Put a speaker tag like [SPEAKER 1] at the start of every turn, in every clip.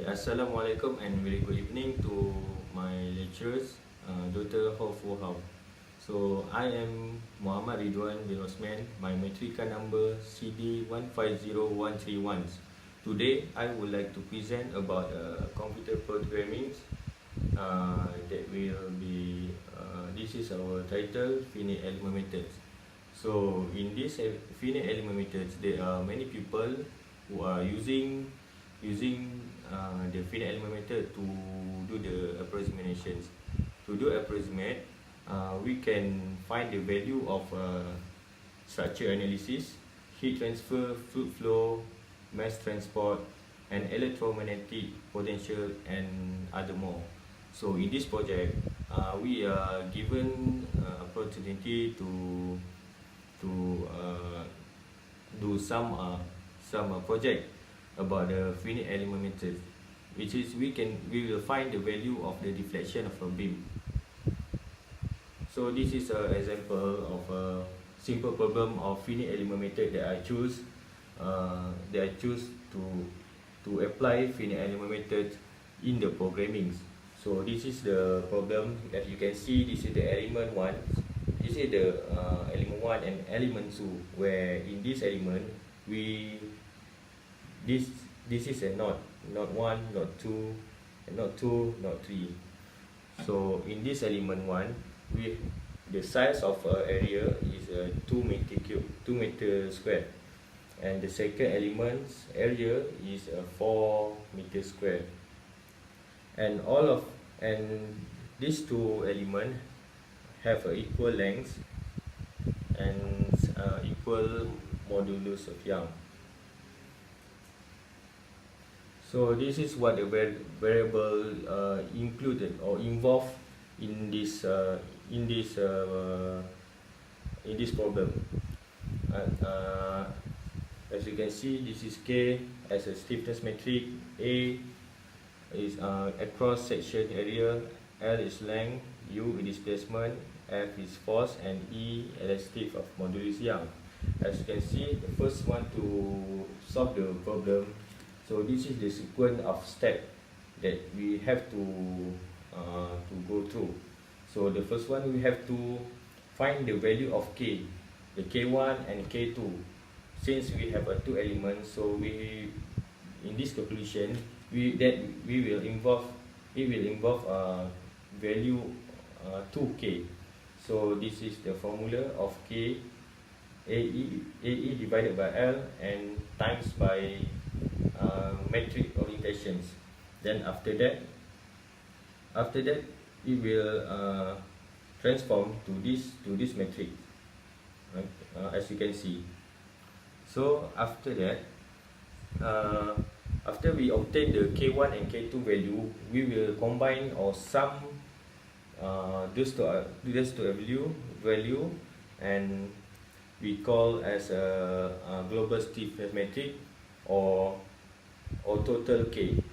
[SPEAKER 1] Okay, Assalamualaikum and very good evening to my lecturers, Dr. Ho Fu Hao. So I am Muhammad Ridwan bin Osman, my matrica number CD150131. Today I would like to present about computer programming that will be, this is our title, finite element methods. So in this finite element methods, there are many people who are using the finite element method to do the approximations. To do approximate, we can find the value of structure analysis, heat transfer, fluid flow, mass transport, and electromagnetic potential, and other more. So in this project, we are given opportunity to do some project about the finite element method, which is we will find the value of the deflection of a beam. So this is an example of a simple problem of finite element method that I choose to apply finite element method in the programming. So this is the problem. As you can see, this is the element 1. This is the element 1 and element 2, where in this element this is a not 1, not 2, and not 2, not 3. So in this element 1, the size of area is 2 meter cube, 2 meter square, and the second element's area is 4 meter square, and these two elements have equal length and equal modulus of Young. So this is what the variable included or involved in this problem. As you can see, this is K as a stiffness metric, A is across section area, L is length, U is displacement, F is force, and E elastic of modulus Young. As you can see, the first one to solve the problem. So this is the sequence of steps that we have to go through. So the first one, we have to find the value of K, the K1 and K2. Since we have two elements, so in this calculation it will involve value 2K. So this is the formula of K, AE divided by L and times by metric orientations. Then after that it will transform to this metric, right? As you can see. So after that, after we obtain the K1 and K2 value, we will combine or sum these two value, and we call as a global stiffness metric or total K.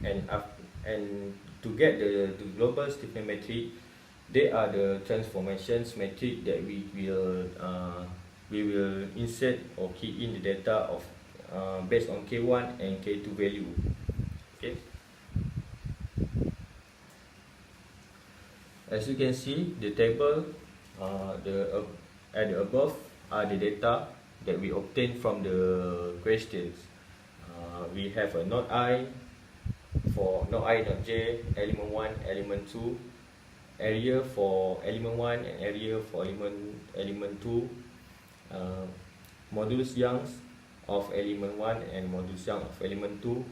[SPEAKER 1] And to get the global stiffness metric, they are the transformations metric that we will insert or key in the data of based on K1 and K2 value. Okay. As you can see, the table at the above are the data that we obtained from the questions. We have a node I for node I, node J, element 1, element 2, area for element 1 and area for element 2, modulus Young of element 1 and modulus Young of element 2,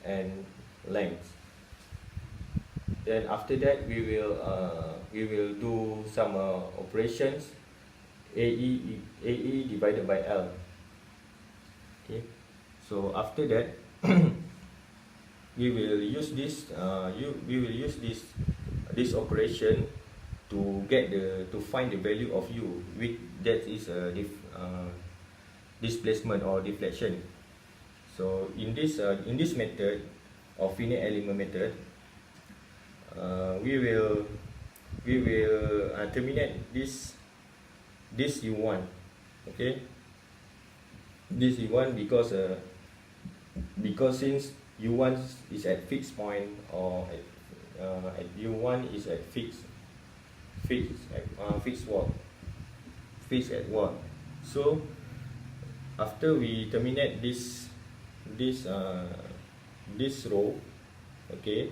[SPEAKER 1] and length. Then after that, we will do some operations. AE divided by L. Okay. So after that, we will use this operation to find the value of U, which that is displacement or deflection. So in this method of finite element method, we will terminate this U1. Okay, this U1 because since U1 is at fixed point, or at U1 is at fixed at 1. So after we terminate this row, okay,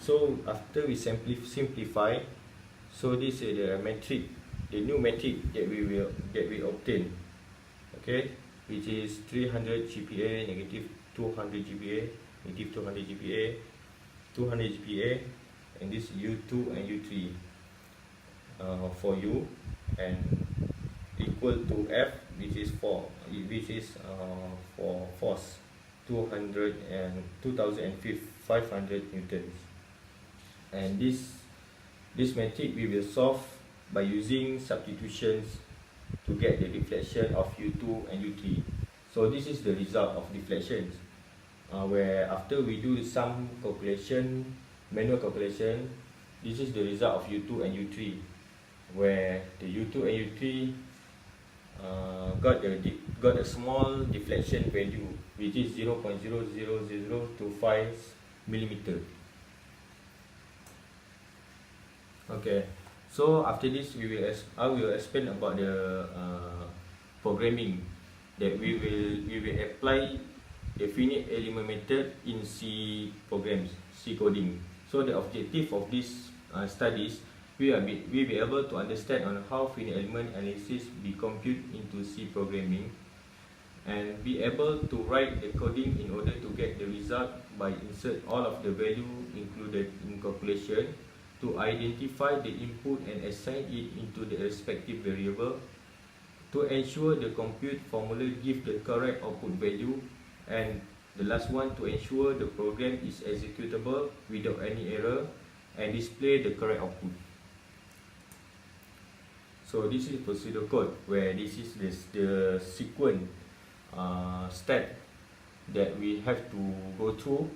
[SPEAKER 1] so after we simplify, so this is the metric, the new metric that we obtain, okay, which is 300 GPa, negative 200 GPa, negative 200 GPa, 200 GPa, and this U2 and U3 for U, and equal to F, which is for force 2,500 newtons. And this metric we will solve by using substitutions to get the deflection of U2 and U3. So this is the result of deflections, where after we do some calculation, manual calculation, this is the result of U2 and U3, where the U2 and U3 got a small deflection value, which is 0.00025 millimeter. Okay, so after this I will explain about the programming that we will apply the finite element method in C programs, C coding. So the objective of this studies, we will be able to understand on how finite element analysis be computed into C programming, and be able to write the coding in order to get the result by insert all of the value included in calculation, to identify the input and assign it into the respective variable, to ensure the compute formula give the correct output value, and the last one, to ensure the program is executable without any error and display the correct output. So this is procedure code, where this is the sequence step that we have to go through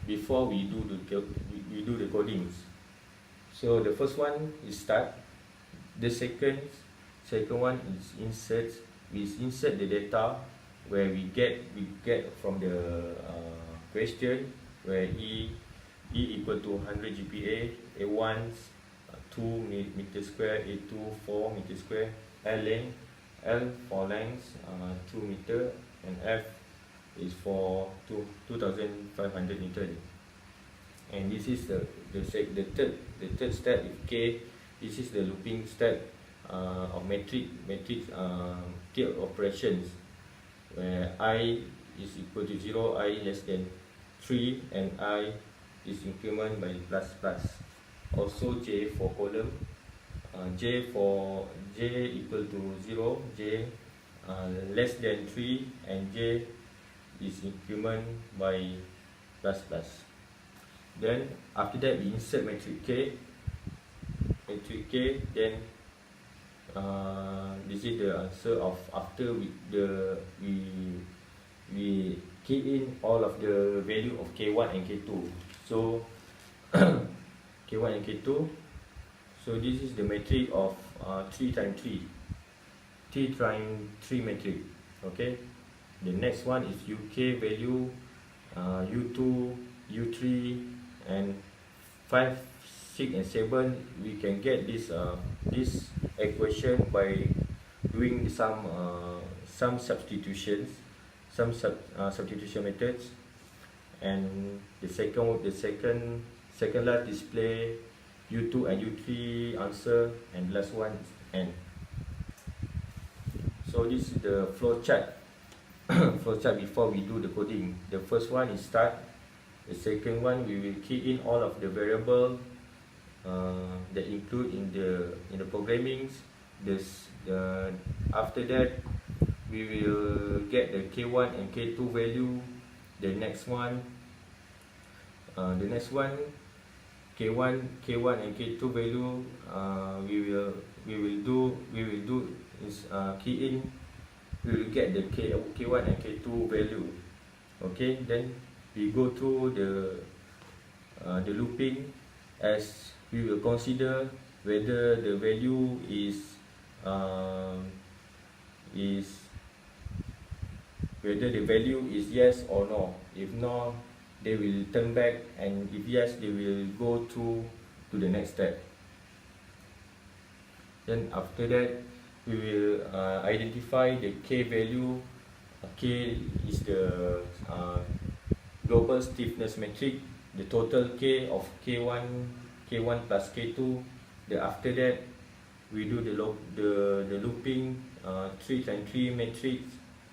[SPEAKER 1] before we do the codings. So the first one is start. The second one is insert. We insert the data where we get from the question, where E equal to 100 GPa, A1 2 meter square, A2 4 meter square, L for length 2 meter, and F is for 2,500 Newton. And this is the third step with K. This is the looping step of matrix K operations, where I is equal to 0, I less than 3, and I is increment by plus. Also J for column, J equal to 0, J less than 3, and J is increment by plus. Then after that we insert matrix K, then this is the answer of after we key in all of the value of K1 and K2. So K1 and K2, so this is the matrix of 3 times 3 matrix. Okay, the next one is UK value, U2, U3, and 5, 6, and 7. We can get this equation by doing some substitution methods. And the second last display U2 and U3 answer, and last one is N. So this is the flow chart before we do the coding. The first one is start. The second one, we will key in all of the variable that include in the programmings. After that, we will get the K1 and K2 value. The next one, K1 and K2 value, we will do is key in. We will get the K1 and K2 value. Okay, then we go through the looping, as we will consider whether the value is whether the value is yes or no. If no, they will turn back, and if yes, they will go through to the next step. Then after that, we will identify the K value. K is the global stiffness metric, the total K of K1 plus K2. Then after that, we do the looping 3 times 3 matrix,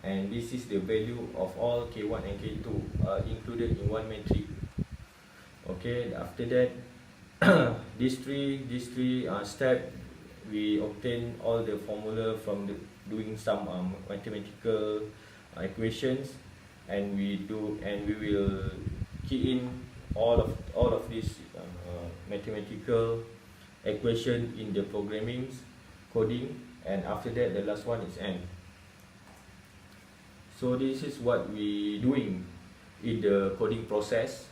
[SPEAKER 1] and this is the value of all K1 and K2 included in one matrix. Okay, after that, these three step, we obtain all the formula from doing some mathematical equations, and we will key in all of these mathematical equation in the programming coding, and after that the last one is end. So this is what we doing in the coding process.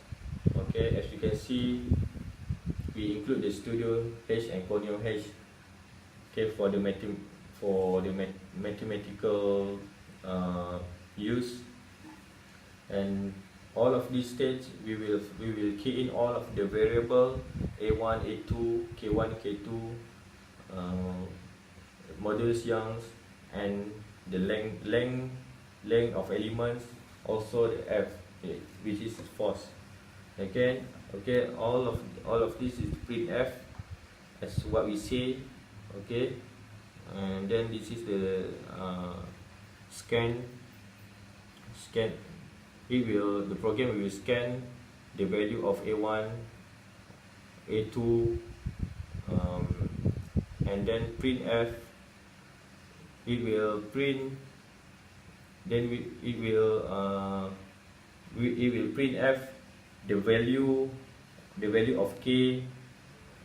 [SPEAKER 1] Okay, as you can see, we include the Studio H and Corneo H, okay, for the mathematical use. And all of these states, we will key in all of the variable A1, A2, K1, K2, modulus Young's, and the length of elements, also the F, which is force. Okay, all of this is printf as what we say. Okay, and then this is the scan. The program will scan the value of A1, A2, and then printf. It will print. Then it will printf the value of K,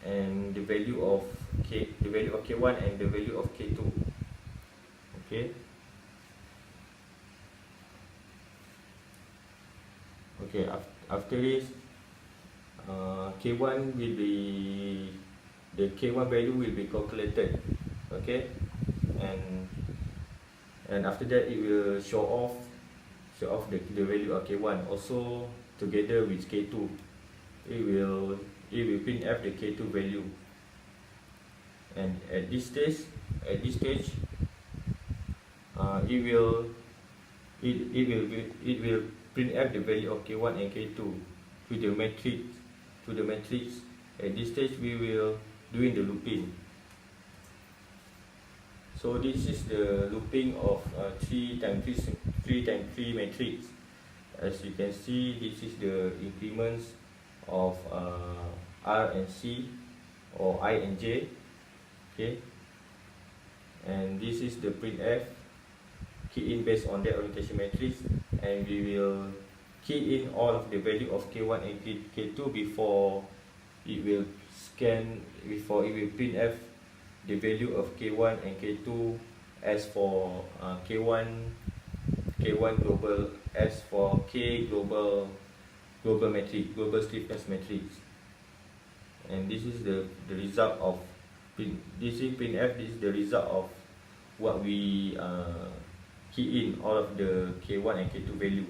[SPEAKER 1] and the value of K1 and the value of K2. Okay. Okay, after this, K1 will be, the K1 value will be calculated. Okay, and after that it will show off the value of K1 also together with K2. It will printf the K2 value, and at this stage it will printf the value of K1 and K2 to the matrix. At this stage, we will doing the looping. So this is the looping of 3 times 3 matrix. As you can see, this is the increments of R and C, or I and J. Okay, and this is the printf, key in based on that orientation matrix, and we will key in all of the value of K1 and K2 before it will printf the value of K1 and K2 as for K1 global, as for K global matrix, global stiffness matrix. And this is the result of this is printf. This is the result of what we key in all of the K1 and K2 value.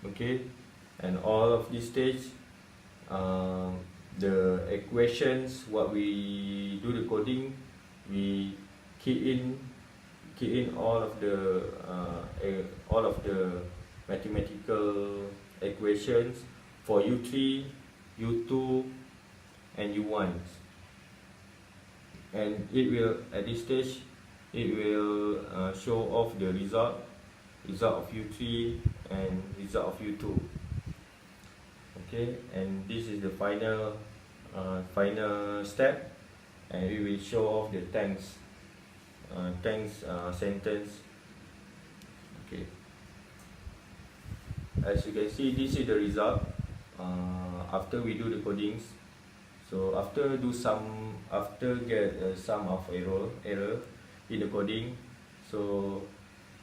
[SPEAKER 1] Okay, and all of these stage, the equations, what we do the coding, we key in all of the mathematical equations for U3, U2, and U1. And it will, at this stage, it will show off the result of U3 and result of U2. Okay, and this is the final step, and we will show off the thanks sentence. Okay, as you can see, this is the result after we do the codings. So after get some of error in the coding, so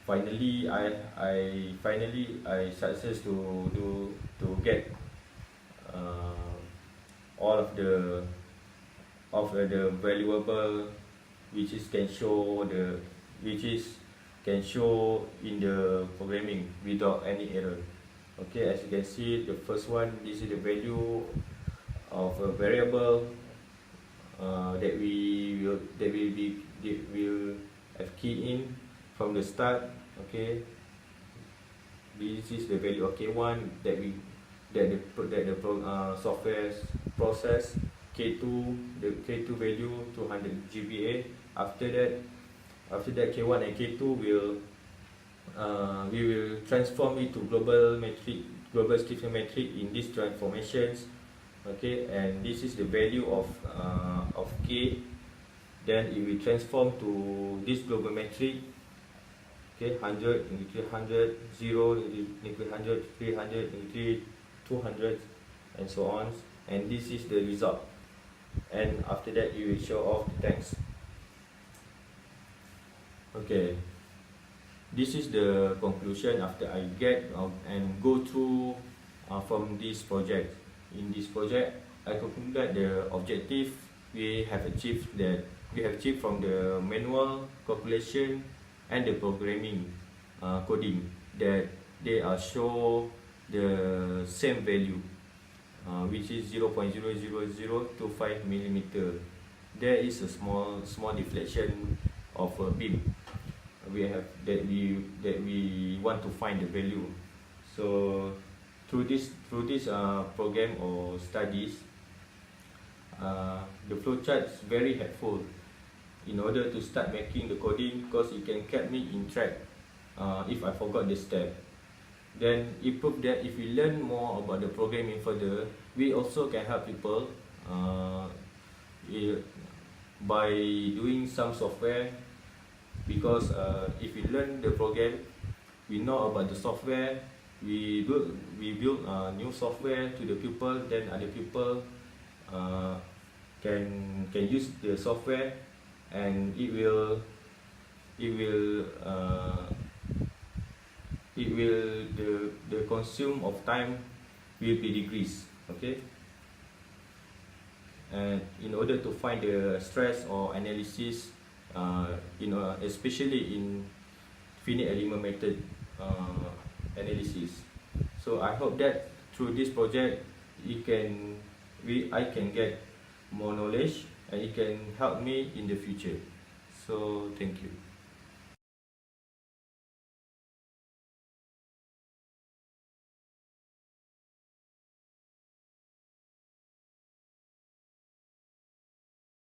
[SPEAKER 1] finally I success to get all of the valuable, which is can show the, which is can show in the programming without any error. Okay, as you can see, the first one, this is the value of a variable that will have key in from the start. Okay, this is the value of K1 that the software process. K2, the K2 value 200 GBA. After that K1 and K2 we will transform it to global Stephen metric in these transformations. Okay, and this is the value of K. Then it will transform to this global metric. Okay, 100 negative 100, 0 negative 100, 300 negative 200, and so on. And this is the result. And after that, you will show off the text. Okay, this is the conclusion after I get and go through from this project. In this project, I conclude that the objective we have achieved from the manual calculation and the programming coding, that they are show the same value, which is 0.00025 millimeter. There is a small deflection of a beam. We have that we want to find the value. So through this program or studies, the flowchart is very helpful in order to start making the coding, because it can keep me in track if I forgot the step. Then it proved that if we learn more about the programming further, we also can help people by doing some software, because if we learn the program, we know about the software, we build new software to the people, then other people can use the software, and the consume of time will be decreased. Okay, and in order to find the stress or analysis, especially in finite element method analysis. So I hope that through this project I can get more knowledge, and it can help me in the future. So thank you.